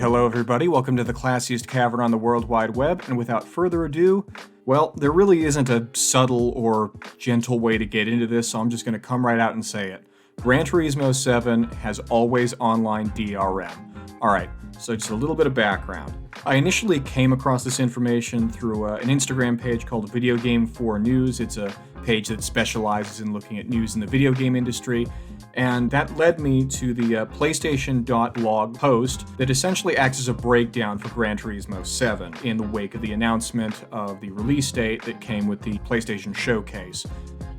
Hello everybody, welcome to the classiest cavern on the World Wide Web, and without further ado, well, there really isn't a subtle or gentle way to get into this, so I'm just going to come right out and say it. Gran Turismo 7 has always online DRM. Alright, so just a little bit of background. I initially came across this information through an Instagram page called Video Game 4 News. It's a page that specializes in looking at news in the video game industry, and that led me to the PlayStation.blog post that essentially acts as a breakdown for Gran Turismo 7 in the wake of the announcement of the release date that came with the PlayStation Showcase.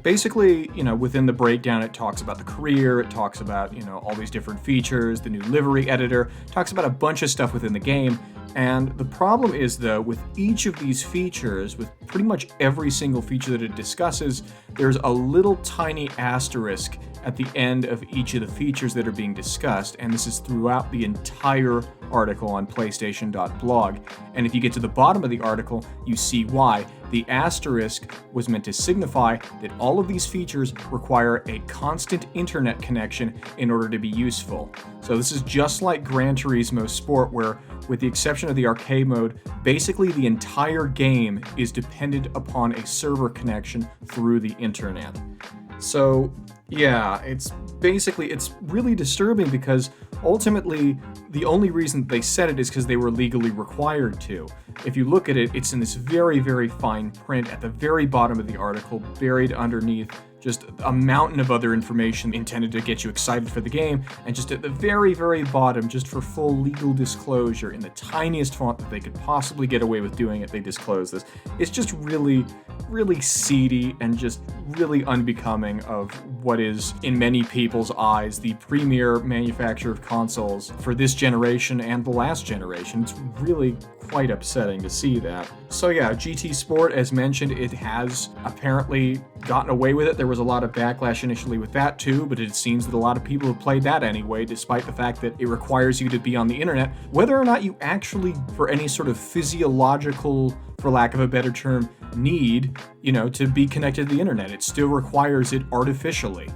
Basically, within the breakdown, it talks about the career, it talks about, all these different features, the new livery editor, talks about a bunch of stuff within the game. And the problem is, though, with each of these features, with pretty much every single feature that it discusses, there's a little tiny asterisk at the end of each of the features that are being discussed, and this is throughout the entire article on PlayStation.blog. And if you get to the bottom of the article, you see why. The asterisk was meant to signify that all of these features require a constant internet connection in order to be useful. So this is just like Gran Turismo Sport, where, with the exception of the arcade mode, basically the entire game is dependent upon a server connection through the internet. So yeah, it's really disturbing because ultimately the only reason they said it is because they were legally required to. If you look at it, it's in this very, very fine print at the very bottom of the article, buried underneath just a mountain of other information intended to get you excited for the game, and just at the very, very bottom, just for full legal disclosure, in the tiniest font that they could possibly get away with doing it, they disclose this. It's just really, really seedy and just really unbecoming of what is, in many people's eyes, the premier manufacturer of consoles for this generation and the last generation. It's really quite upsetting to see that. So yeah, GT Sport, as mentioned, it has apparently gotten away with it. There was a lot of backlash initially with that too, but it seems that a lot of people have played that anyway, despite the fact that it requires you to be on the internet. Whether or not you actually, for any sort of physiological, for lack of a better term, need, to be connected to the internet, it still requires it artificially,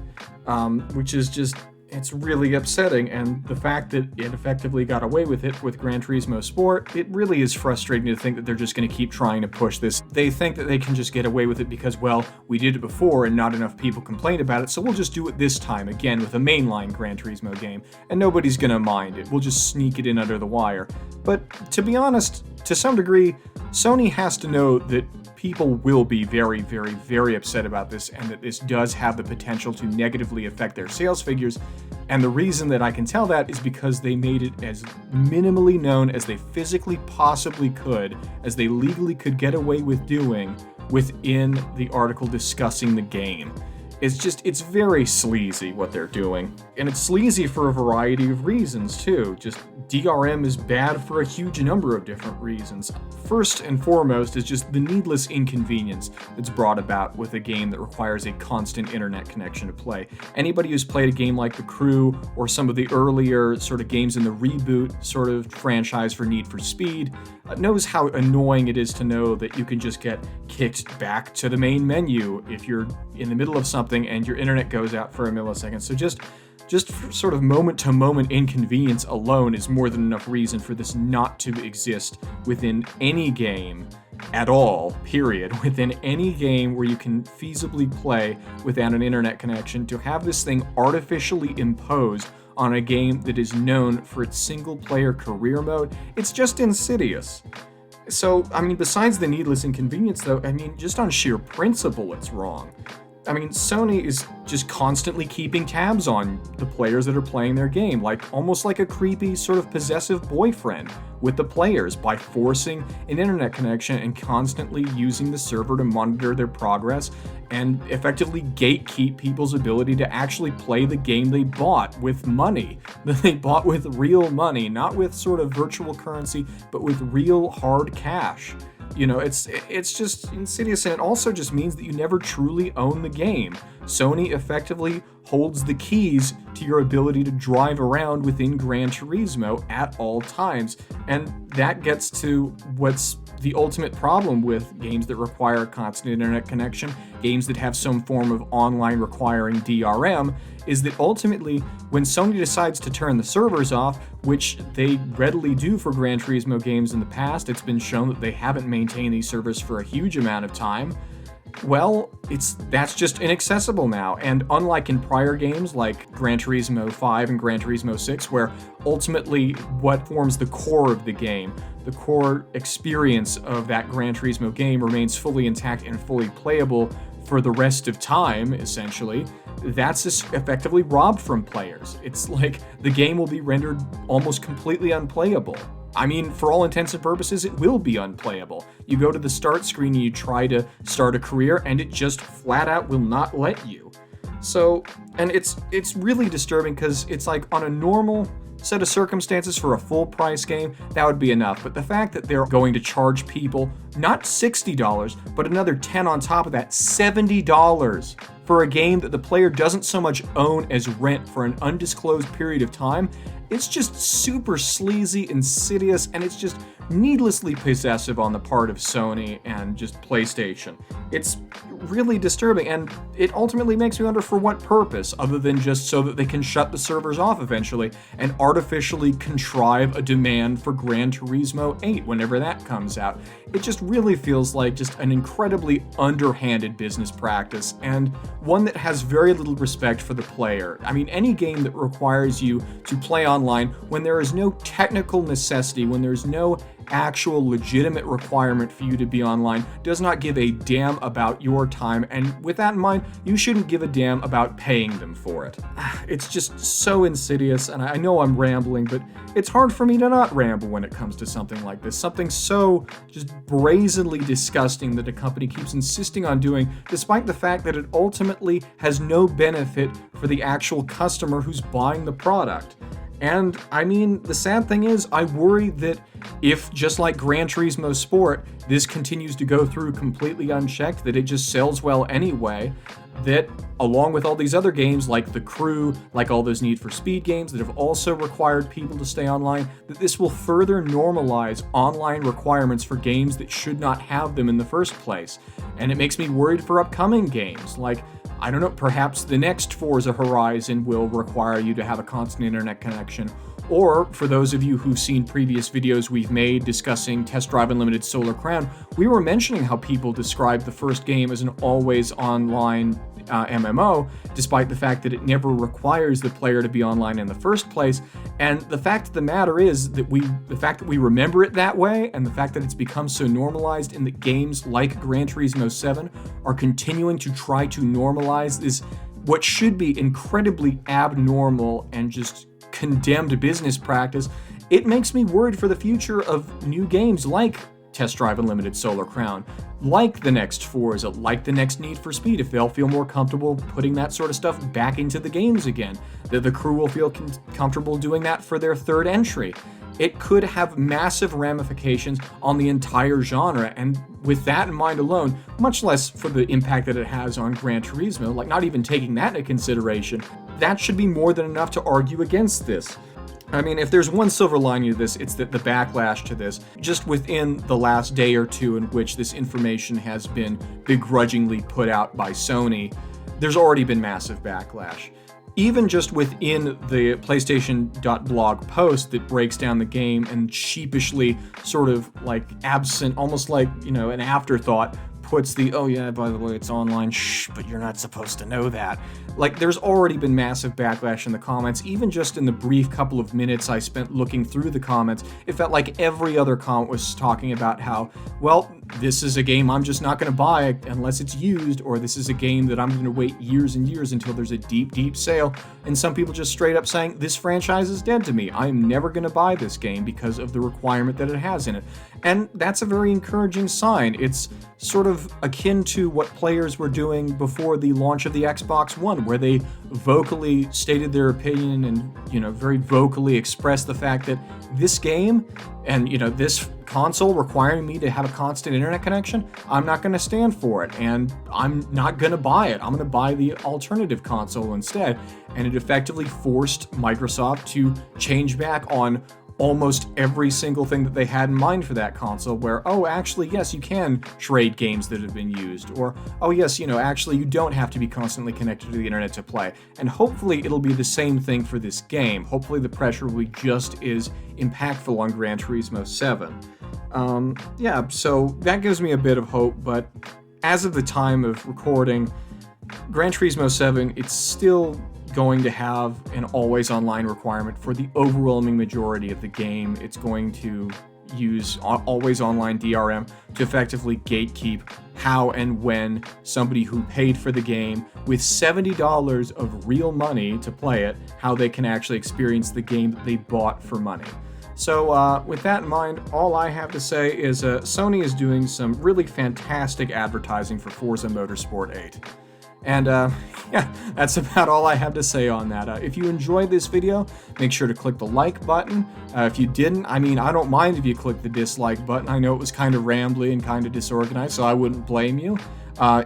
which is just, it's really upsetting. And the fact that it effectively got away with it with Gran Turismo Sport, it really is frustrating to think that they're just going to keep trying to push this. They think that they can just get away with it because, well, we did it before and not enough people complained about it, so we'll just do it this time again with a mainline Gran Turismo game, and nobody's going to mind it. We'll just sneak it in under the wire. But to be honest, to some degree, Sony has to know that people will be very, very, very upset about this, and that this does have the potential to negatively affect their sales figures. And the reason that I can tell that is because they made it as minimally known as they physically possibly could, as they legally could get away with doing within the article discussing the game. It's very sleazy what they're doing. And it's sleazy for a variety of reasons, too. Just DRM is bad for a huge number of different reasons. First and foremost is just the needless inconvenience that's brought about with a game that requires a constant internet connection to play. Anybody who's played a game like The Crew, or some of the earlier sort of games in the Reboot sort of franchise for Need for Speed, knows how annoying it is to know that you can just get kicked back to the main menu if you're in the middle of something and your internet goes out for a millisecond. So just for sort of moment-to-moment inconvenience alone is more than enough reason for this not to exist within any game at all, period. Within any game where you can feasibly play without an internet connection, to have this thing artificially imposed on a game that is known for its single-player career mode, it's just insidious. So, besides the needless inconvenience, though, just on sheer principle, it's wrong. Sony is just constantly keeping tabs on the players that are playing their game, almost like a creepy sort of possessive boyfriend with the players, by forcing an internet connection and constantly using the server to monitor their progress and effectively gatekeep people's ability to actually play the game they bought with money, that they bought with real money, not with sort of virtual currency, but with real hard cash. It's just insidious, and it also just means that you never truly own the game. Sony effectively holds the keys to your ability to drive around within Gran Turismo at all times, and that gets to what's the ultimate problem with games that require a constant internet connection, games that have some form of online requiring DRM, is that ultimately, when Sony decides to turn the servers off, which they readily do for Gran Turismo games in the past, it's been shown that they haven't maintained these servers for a huge amount of time, well, that's just inaccessible now. And unlike in prior games like Gran Turismo 5 and Gran Turismo 6, where ultimately what forms the core of the game, the core experience of that Gran Turismo game remains fully intact and fully playable for the rest of time, essentially, that's effectively robbed from players. It's like the game will be rendered almost completely unplayable. I mean, for all intents and purposes, it will be unplayable. You go to the start screen and you try to start a career, and it just flat out will not let you. So, and it's really disturbing because it's like on a normal set of circumstances for a full price game, that would be enough. But the fact that they're going to charge people not $60, but another $10 on top of that, $70 for a game that the player doesn't so much own as rent for an undisclosed period of time, it's just super sleazy, insidious, and it's just needlessly possessive on the part of Sony and just PlayStation. It's really disturbing, and it ultimately makes me wonder for what purpose, other than just so that they can shut the servers off eventually and artificially contrive a demand for Gran Turismo 8 whenever that comes out. It just really feels like just an incredibly underhanded business practice, and one that has very little respect for the player. I mean, any game that requires you to play online when there is no technical necessity, when there's no actual legitimate requirement for you to be online, does not give a damn about your time, and with that in mind, you shouldn't give a damn about paying them for it. It's just so insidious, and I know I'm rambling, but it's hard for me to not ramble when it comes to something like this, something so just brazenly disgusting that a company keeps insisting on doing, despite the fact that it ultimately has no benefit for the actual customer who's buying the product. And, I mean, the sad thing is, I worry that if, just like Gran Turismo Sport, this continues to go through completely unchecked, that it just sells well anyway, that along with all these other games like The Crew, like all those Need for Speed games that have also required people to stay online, that this will further normalize online requirements for games that should not have them in the first place. And it makes me worried for upcoming games, like, I don't know, perhaps the next Forza Horizon will require you to have a constant internet connection. Or, for those of you who've seen previous videos we've made discussing Test Drive Unlimited Solar Crown, we were mentioning how people described the first game as an always online MMO, despite the fact that it never requires the player to be online in the first place. And the fact of the matter is that the fact that we remember it that way, and the fact that it's become so normalized in that games like Gran Turismo 7 are continuing to try to normalize this, what should be incredibly abnormal and just condemned business practice, it makes me worried for the future of new games like Test Drive Unlimited Solar Crown, like the next Forza, like the next Need for Speed, if they'll feel more comfortable putting that sort of stuff back into the games again, that the crew will feel comfortable doing that for their third entry. It could have massive ramifications on the entire genre, and with that in mind alone, much less for the impact that it has on Gran Turismo, like not even taking that into consideration, that should be more than enough to argue against this. I mean, if there's one silver lining to this, it's that the backlash to this, just within the last day or two in which this information has been begrudgingly put out by Sony, there's already been massive backlash. Even just within the PlayStation.blog post that breaks down the game and sheepishly sort of like absent, almost like, you know, an afterthought, puts the, oh yeah, by the way, it's online, shh, but you're not supposed to know that. Like, there's already been massive backlash in the comments. Even just in the brief couple of minutes I spent looking through the comments, it felt like every other comment was talking about how, well, this is a game I'm just not going to buy unless it's used, or this is a game that I'm going to wait years and years until there's a deep, deep sale. And some people just straight up saying, this franchise is dead to me. I'm never going to buy this game because of the requirement that it has in it. And that's a very encouraging sign. It's sort of akin to what players were doing before the launch of the Xbox One, where they vocally stated their opinion and, you know, very vocally expressed the fact that this game and, you know, this console requiring me to have a constant internet connection, I'm not going to stand for it, and I'm not going to buy it. I'm going to buy the alternative console instead. And it effectively forced Microsoft to change back on almost every single thing that they had in mind for that console, where, oh, actually, yes, you can trade games that have been used, or, oh, yes, actually, you don't have to be constantly connected to the internet to play. And hopefully it'll be the same thing for this game. Hopefully the pressure will be just as impactful on Gran Turismo 7. Yeah, so that gives me a bit of hope, but as of the time of recording, Gran Turismo 7, it's still going to have an always online requirement for the overwhelming majority of the game. It's going to use always online DRM to effectively gatekeep how and when somebody who paid for the game with $70 of real money to play it, how they can actually experience the game that they bought for money. So with that in mind, all I have to say is Sony is doing some really fantastic advertising for Forza Motorsport 8. And yeah, that's about all I have to say on that. If you enjoyed this video, make sure to click the like button. If you didn't, I don't mind if you click the dislike button. I know it was kind of rambly and kind of disorganized, so I wouldn't blame you.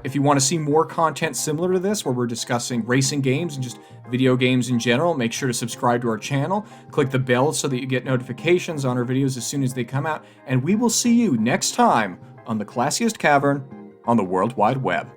If you want to see more content similar to this, where we're discussing racing games and just video games in general, make sure to subscribe to our channel. Click the bell so that you get notifications on our videos as soon as they come out. And we will see you next time on the classiest cavern on the World Wide Web.